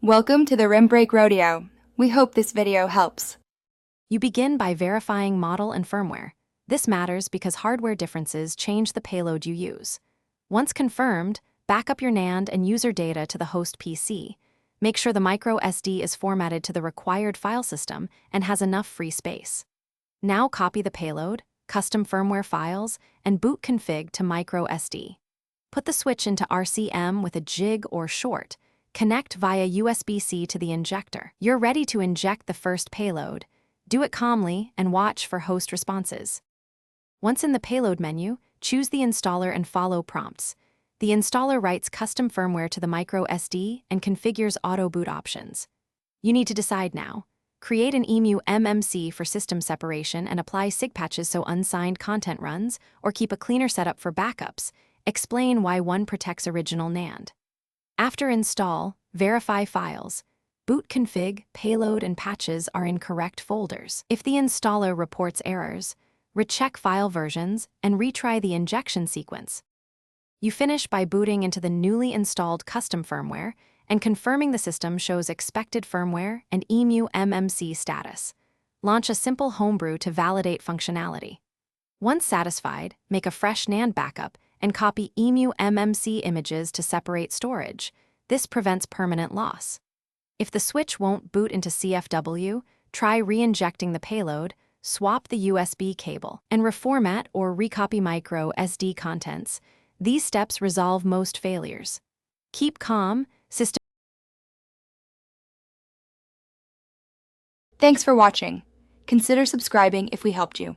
Welcome to the Rim Break Rodeo. We hope this video helps. You begin by verifying model and firmware. This matters because hardware differences change the payload you use. Once confirmed, back up your NAND and user data to the host PC. Make sure the micro SD is formatted to the required file system and has enough free space. Now copy the payload, custom firmware files, and boot config to micro SD. Put the switch into RCM with a jig or short. Connect via USB-C to the injector. You're ready to inject the first payload. Do it calmly and watch for host responses. Once in the payload menu, choose the installer and follow prompts. The installer writes custom firmware to the micro SD and configures auto boot options. You need to decide now. Create an EMU MMC for system separation and apply SIG patches so unsigned content runs, or keep a cleaner setup for backups. Explain why one protects original NAND. After install, verify files. Boot config, payload, and patches are in correct folders. If the installer reports errors, recheck file versions and retry the injection sequence. You finish by booting into the newly installed custom firmware and confirming the system shows expected firmware and EMU MMC status. Launch a simple homebrew to validate functionality. Once satisfied, make a fresh NAND backup and copy EMU MMC images to separate storage. This prevents permanent loss. If the switch won't boot into CFW, try re-injecting the payload, swap the USB cable, and reformat or recopy micro SD contents. These steps resolve most failures. Keep calm, system. Thanks for watching. Consider subscribing if we helped you.